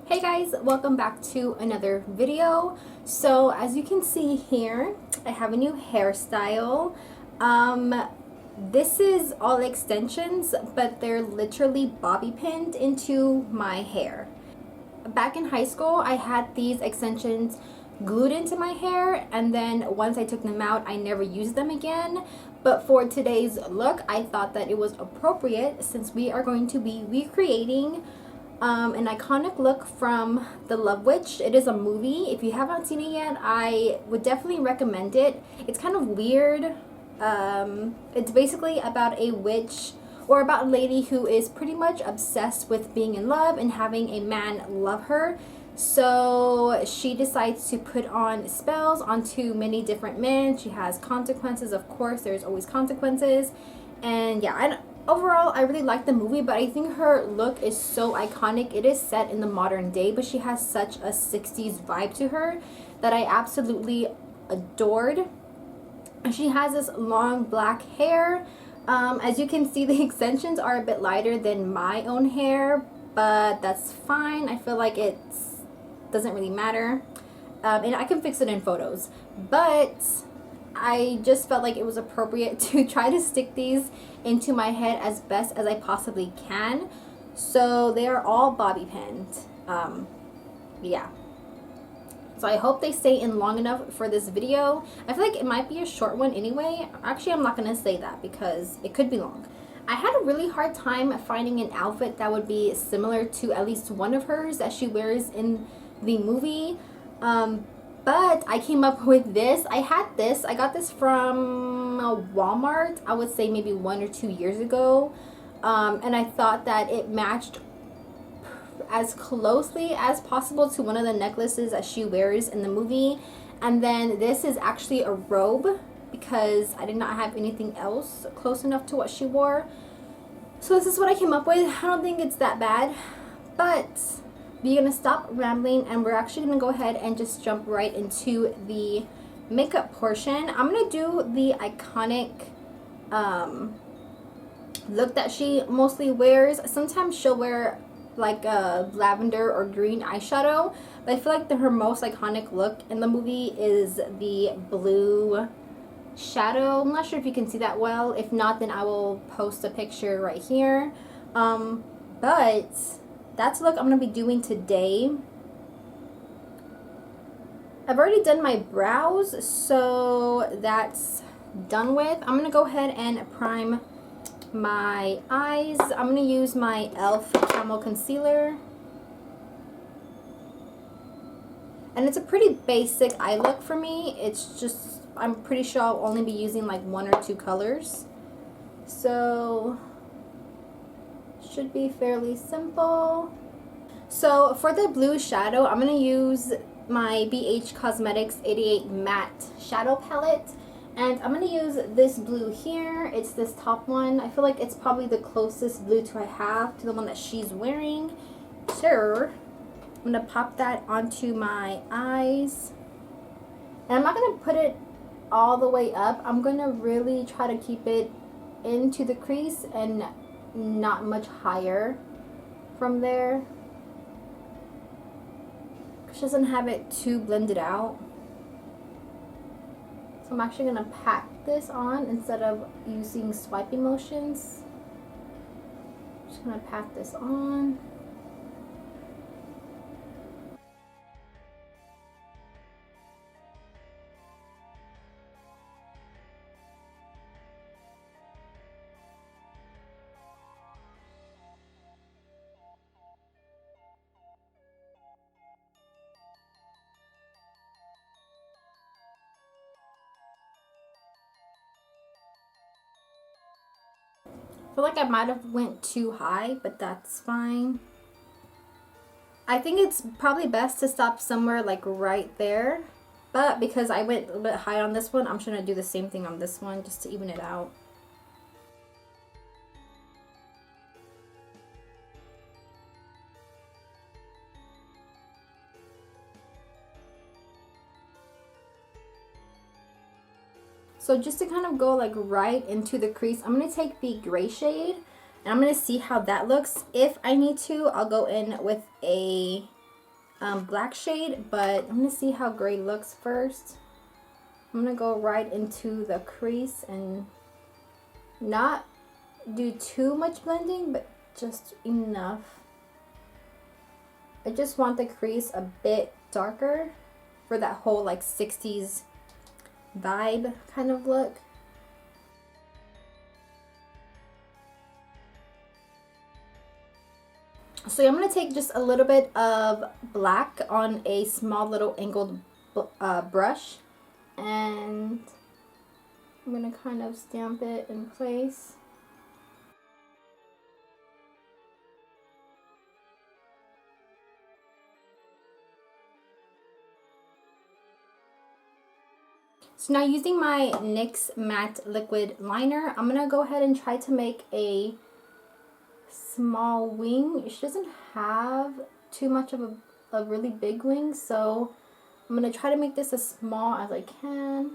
Hey guys, welcome back to another video. So as you can see here, I have a new hairstyle. This is all extensions, but they're literally bobby pinned into my hair. Back in high school, I had these extensions glued into my hair, and then once I took them out, I never used them again. But for today's look, I thought that it was appropriate since we are going to be recreating an iconic look from The Love Witch. It is a movie. If you haven't seen it yet, I would definitely recommend it. It's kind of weird. It's basically about a witch, or about a lady who is pretty much obsessed with being in love and having a man love her. So she decides to put on spells onto many different men. She has consequences, of course. There's always consequences. And yeah, overall, I really like the movie, but I think her look is so iconic. It is set in the modern day, but she has such a 60s vibe to her that I absolutely adored. And she has this long black hair. As you can see, the extensions are a bit lighter than my own hair, but that's fine. I feel like it doesn't really matter. And I can fix it in photos. But I just felt like it was appropriate to try to stick these into my head as best as I possibly can. So they are all bobby pinned. Yeah. So I hope they stay in long enough for this video. I feel like it might be a short one anyway. Actually, I'm not going to say that because it could be long. I had a really hard time finding an outfit that would be similar to at least one of hers that she wears in the movie. But I came up with this. I got this from Walmart, I would say maybe 1 or 2 years ago. And I thought that it matched as closely as possible to one of the necklaces that she wears in the movie. And then this is actually a robe because I did not have anything else close enough to what she wore. So this is what I came up with. I don't think it's that bad, but we're gonna stop rambling and we're actually gonna go ahead and just jump right into the makeup portion. I'm gonna do the iconic look that she mostly wears. Sometimes she'll wear like a lavender or green eyeshadow, but I feel like her most iconic look in the movie is the blue shadow. I'm not sure if you can see that well. If not, then I will post a picture right here. But that's the look I'm going to be doing today. I've already done my brows, so that's done with. I'm going to go ahead and prime my eyes. I'm going to use my e.l.f. Camo Concealer. And it's a pretty basic eye look for me. It's just, I'm pretty sure I'll only be using like 1 or 2 colors. So should be fairly simple. So for the blue shadow, I'm going to use my BH Cosmetics 88 Matte Shadow Palette. And I'm going to use this blue here. It's this top one. I feel like it's probably the closest blue I have to the one that she's wearing. So I'm going to pop that onto my eyes. And I'm not going to put it all the way up. I'm going to really try to keep it into the crease and not much higher from there. She doesn't have it too blended out. So I'm actually going to pack this on instead of using swiping motions. I'm just going to pat this on. I feel like I might have went too high, but that's fine. I think it's probably best to stop somewhere like right there. But because I went a little bit high on this one, I'm just going to do the same thing on this one just to even it out. So just to kind of go like right into the crease, I'm going to take the gray shade and I'm going to see how that looks. If I need to, I'll go in with a black shade, but I'm gonna see how gray looks first. I'm gonna go right into the crease and not do too much blending, but just enough. I just want the crease a bit darker for that whole like 60s vibe kind of look. So I'm going to take just a little bit of black on a small little angled brush, and I'm going to kind of stamp it in place. So now using my NYX matte liquid liner, I'm going to go ahead and try to make a small wing. She doesn't have too much of a really big wing, so I'm going to try to make this as small as I can.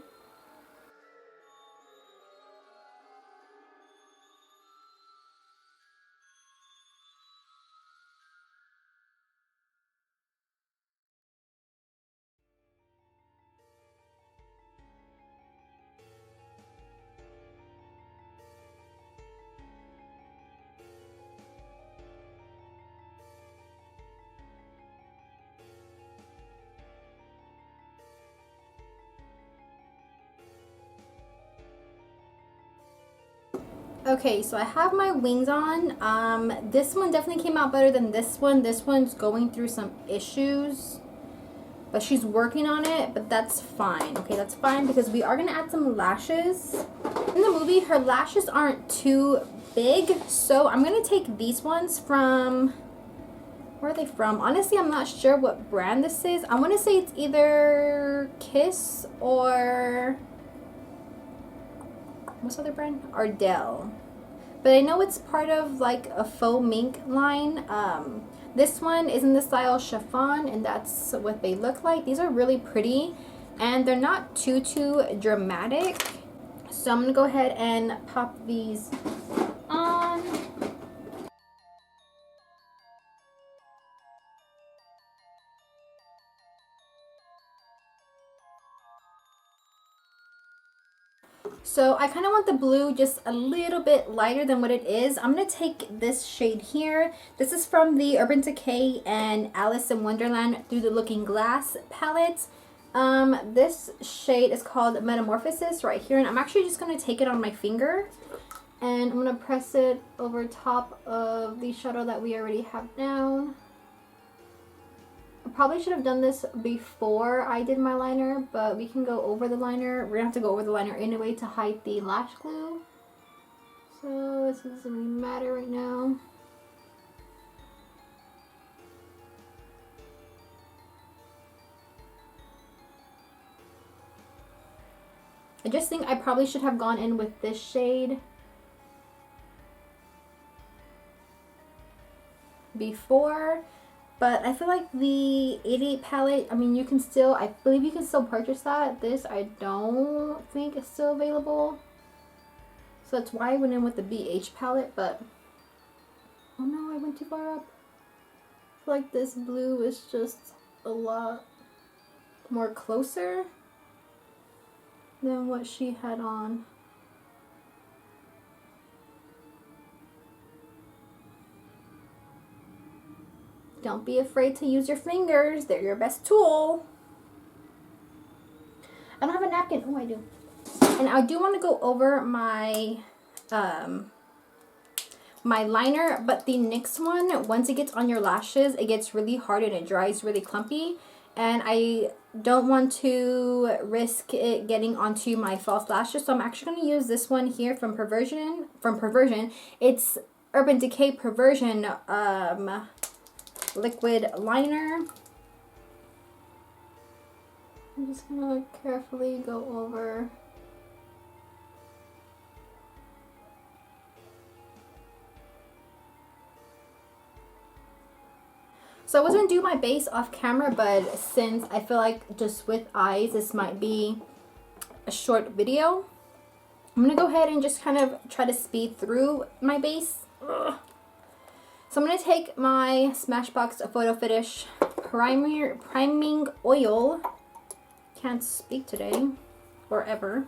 Okay, so I have my wings on. This one definitely came out better than this one. This one's going through some issues, but she's working on it, but that's fine. Okay, that's fine because we are going to add some lashes. In the movie, her lashes aren't too big, so I'm going to take these ones from... Where are they from? Honestly, I'm not sure what brand this is. I want to say it's either Kiss or... What's the other brand? Ardell. But I know it's part of like a faux mink line. This one is in the style chiffon, and that's what they look like. These are really pretty, and they're not too dramatic. So I'm gonna go ahead and pop these on. So I kind of want the blue just a little bit lighter than what it is. I'm going to take this shade here. This is from the Urban Decay and Alice in Wonderland Through the Looking Glass palette. This shade is called Metamorphosis right here. And I'm actually just going to take it on my finger. And I'm going to press it over top of the shadow that we already have down. I probably should have done this before I did my liner, but we can go over the liner. We're gonna have to go over the liner anyway to hide the lash glue. So this doesn't really matter right now. I just think I probably should have gone in with this shade before. But I feel like the 88 palette, I mean, you can still, I believe you can still purchase that. This, I don't think is still available. So that's why I went in with the BH palette, but, oh no, I went too far up. I feel like this blue is just a lot more closer than what she had on. Don't be afraid to use your fingers. They're your best tool. I don't have a napkin. Oh, I do. And I do want to go over my my liner, but the NYX one, once it gets on your lashes, it gets really hard and it dries really clumpy. And I don't want to risk it getting onto my false lashes. So I'm actually going to use this one here from Perversion. It's Urban Decay Perversion liquid liner. I'm just gonna carefully go over. So I was gonna do my base off camera, but since I feel like just with eyes this might be a short video, I'm gonna go ahead and just kind of try to speed through my base. Ugh. So I'm going to take my Smashbox Photo Finish priming oil. Can't speak today or ever.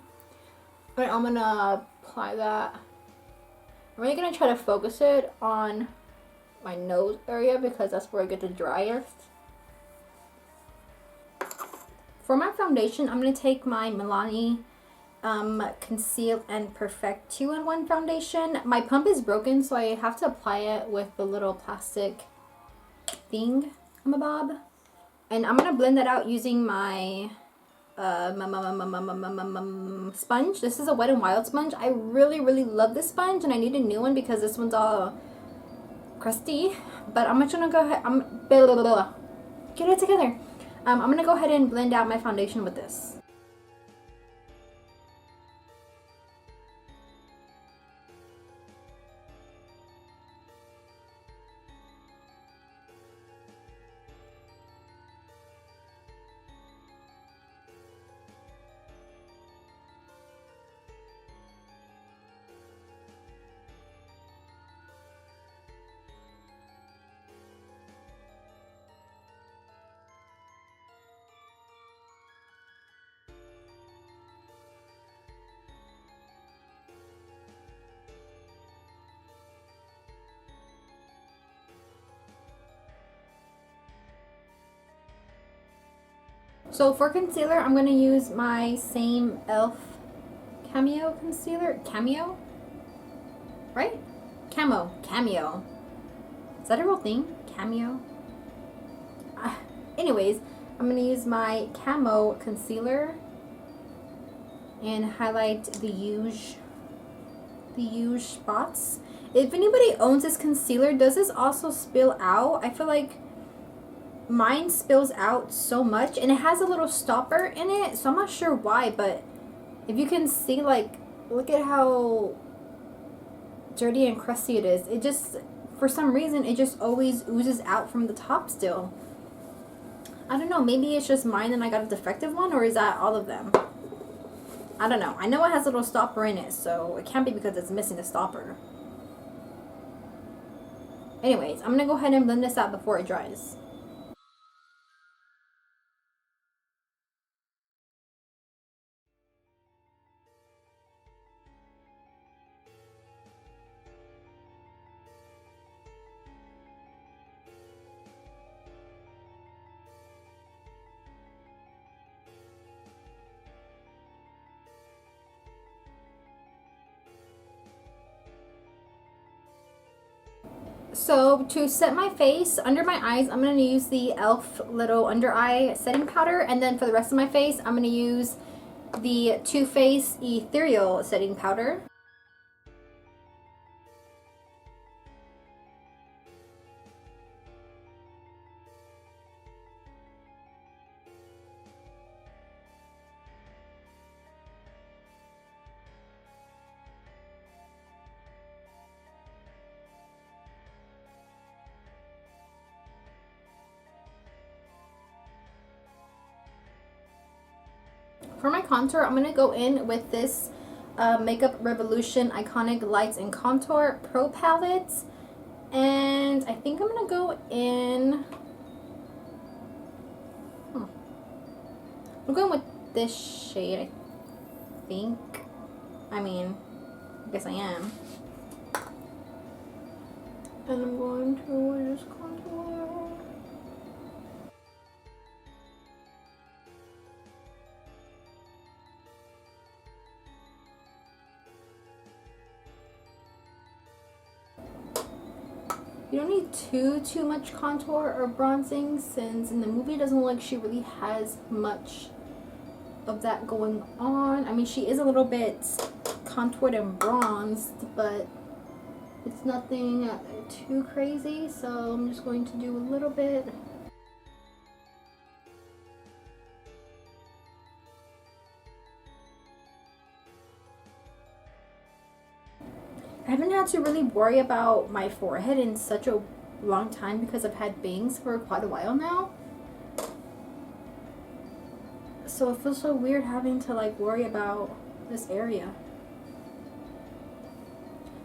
But I'm gonna apply that. I'm really gonna try to focus it on my nose area because that's where I get the driest. For my foundation, I'm gonna take my Milani Conceal and Perfect 2-in-1 foundation. My pump is broken, so I have to apply it with the little plastic thing, bob. And I'm gonna blend that out using my sponge. This is a Wet n Wild sponge. I really love this sponge, and I need a new one because this one's all crusty. But I'm just gonna go ahead. Get it together. I'm gonna go ahead and blend out my foundation with this. So for concealer, I'm going to use my same e.l.f. Cameo concealer. Cameo? Right? Cameo. Is that a real thing? Cameo? Anyways, I'm going to use my Camo concealer and highlight the huge spots. If anybody owns this concealer, does this also spill out? I feel like mine spills out so much, and it has a little stopper in it, so I'm not sure why, but if you can see, like, look at how dirty and crusty it is. It just, for some reason, it just always oozes out from the top still. I don't know, maybe it's just mine and I got a defective one, or is that all of them? I don't know. I know it has a little stopper in it, so it can't be because it's missing a stopper. Anyways, I'm gonna go ahead and blend this out before it dries. So to set my face, under my eyes, I'm going to use the e.l.f. little under eye setting powder. And then for the rest of my face, I'm going to use the Too Faced Ethereal setting powder. For my contour, I'm going to go in with this Makeup Revolution Iconic Lights and Contour Pro Palette. And I think I'm going to go in... I'm going with this shade, I think. I guess I am. And I'm going to just contour. You don't need too much contour or bronzing, since in the movie it doesn't look like she really has much of that going on. I mean, she is a little bit contoured and bronzed, but it's nothing too crazy, so I'm just going to do a little bit. I haven't had to really worry about my forehead in such a long time because I've had bangs for quite a while now. So it feels so weird having to like worry about this area.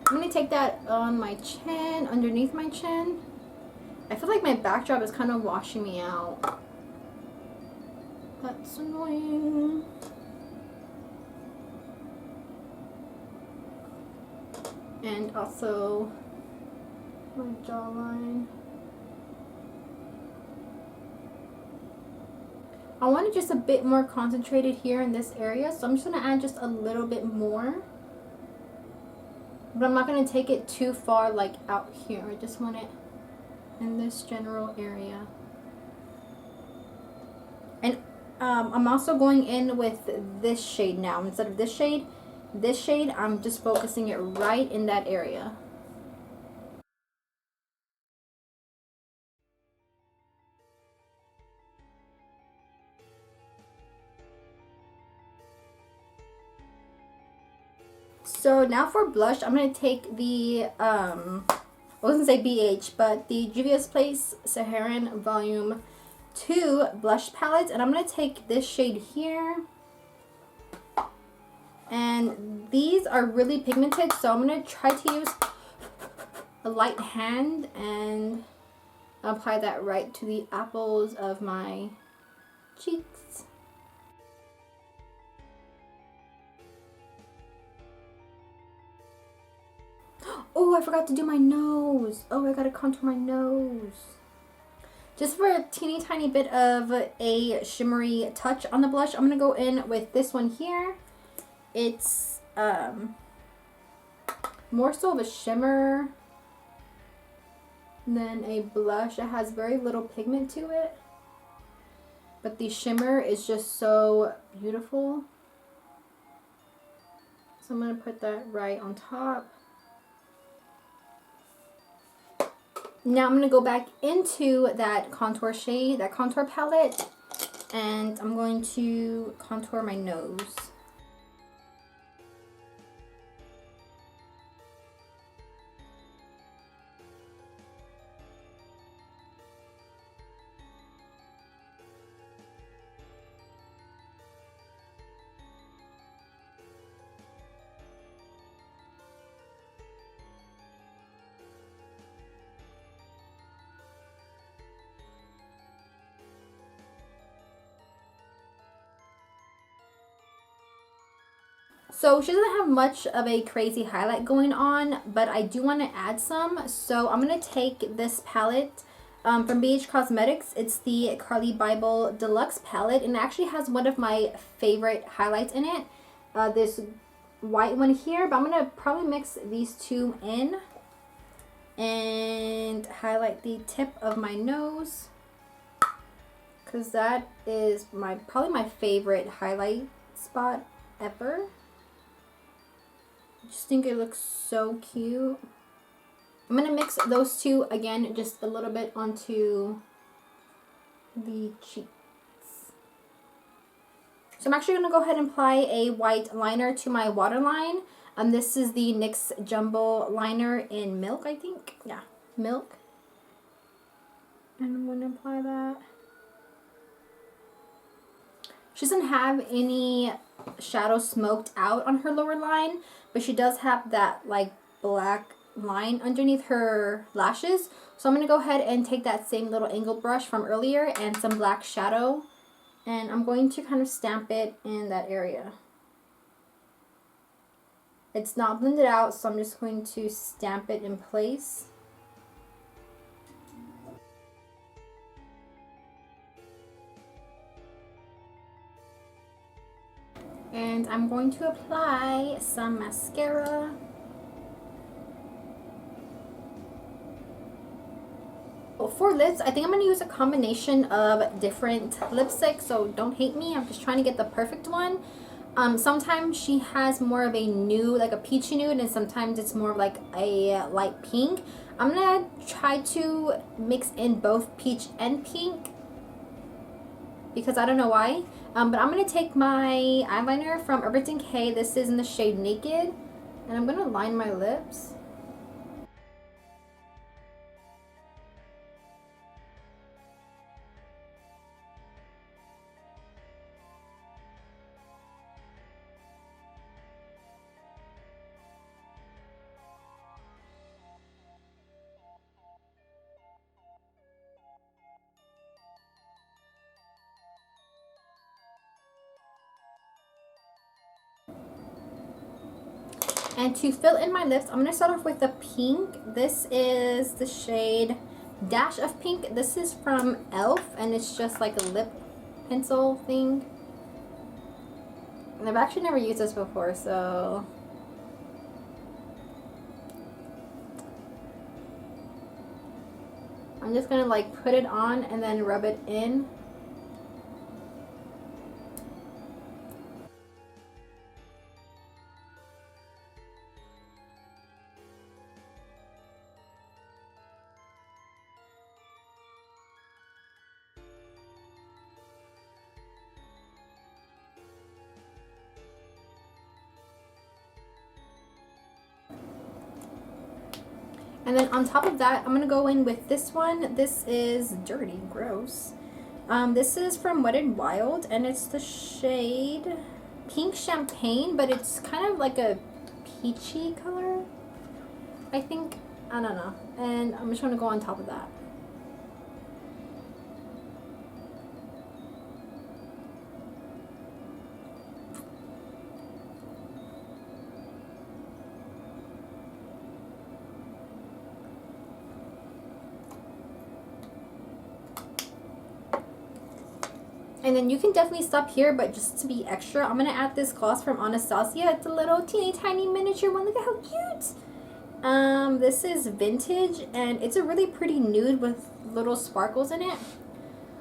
I'm going to take that on my chin, underneath my chin. I feel like my backdrop is kind of washing me out. That's annoying. And also my jawline. I want it just a bit more concentrated here in this area, so I'm just going to add just a little bit more. But I'm not going to take it too far like out here. I just want it in this general area. And I'm also going in with this shade now. Instead of this shade, I'm just focusing it right in that area. So now for blush, I'm going to take the, I wasn't say BH, but the Juvia's Place Saharan Volume 2 blush palette. And I'm going to take this shade here. And these are really pigmented, so I'm going to try to use a light hand and apply that right to the apples of my cheeks. Oh, I forgot to do my nose. Oh, I gotta contour my nose. Just for a teeny tiny bit of a shimmery touch on the blush, I'm gonna go in with this one here. It's more so of a shimmer than a blush. It has very little pigment to it, but the shimmer is just so beautiful. So I'm gonna put that right on top. Now I'm going to go back into that contour shade, that contour palette, and I'm going to contour my nose. So she doesn't have much of a crazy highlight going on, but I do want to add some. So I'm going to take this palette from BH Cosmetics. It's the Carly Bible Deluxe palette, and it actually has one of my favorite highlights in it. This white one here, but I'm going to probably mix these two in and highlight the tip of my nose, because that is probably my favorite highlight spot ever. I just think it looks so cute. I'm going to mix those two again just a little bit onto the cheeks. So I'm actually going to go ahead and apply a white liner to my waterline. This is the NYX Jumbo Liner in Milk, I think. Yeah, Milk. And I'm going to apply that. She doesn't have any shadow smoked out on her lower line, but she does have that like black line underneath her lashes. So I'm going to go ahead and take that same little angled brush from earlier and some black shadow, and I'm going to kind of stamp it in that area. It's not blended out, so I'm just going to stamp it in place. And I'm going to apply some mascara. For lips, I think I'm going to use a combination of different lipsticks, so don't hate me. I'm just trying to get the perfect one. Sometimes she has more of a nude, like a peachy nude, and sometimes it's more of like a light pink. I'm going to try to mix in both peach and pink, because I don't know why. But I'm going to take my eyeliner from Urban Decay. This is in the shade Naked. And I'm going to line my lips. And to fill in my lips, I'm going to start off with the pink. This is the shade Dash of Pink. This is from e.l.f. and it's just like a lip pencil thing. And I've actually never used this before, so... I'm just going to like put it on and then rub it in. And then on top of that, I'm going to go in with this one. This is dirty, gross. This is from Wet n Wild, and it's the shade Pink Champagne, but it's kind of like a peachy color, I think. I don't know. And I'm just going to go on top of that. And then you can definitely stop here, but just to be extra, I'm going to add this gloss from Anastasia. It's a little teeny tiny miniature one. Look at how cute. This is vintage, and it's a really pretty nude with little sparkles in it.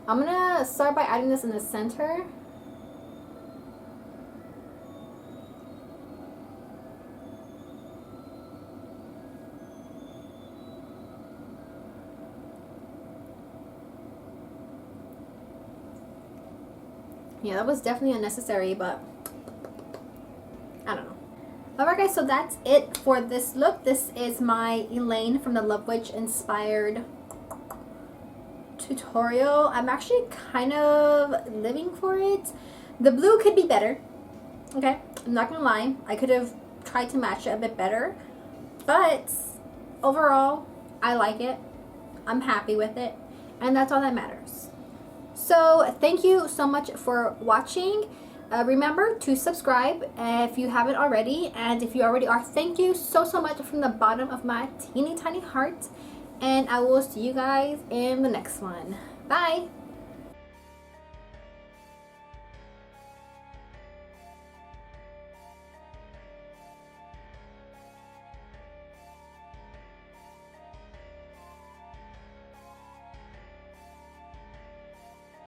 I'm going to start by adding this in the center. Yeah, that was definitely unnecessary, but I don't know. Alright guys, so that's it for this look. This is my Elaine from the Love Witch inspired tutorial. I'm actually kind of living for it. The blue could be better. Okay, I'm not gonna lie. I could have tried to match it a bit better. But overall, I like it. I'm happy with it. And that's all that matters. So thank you so much for watching. Remember to subscribe if you haven't already, and if you already are, thank you so much from the bottom of my teeny tiny heart, and I will see you guys in the next one. Bye.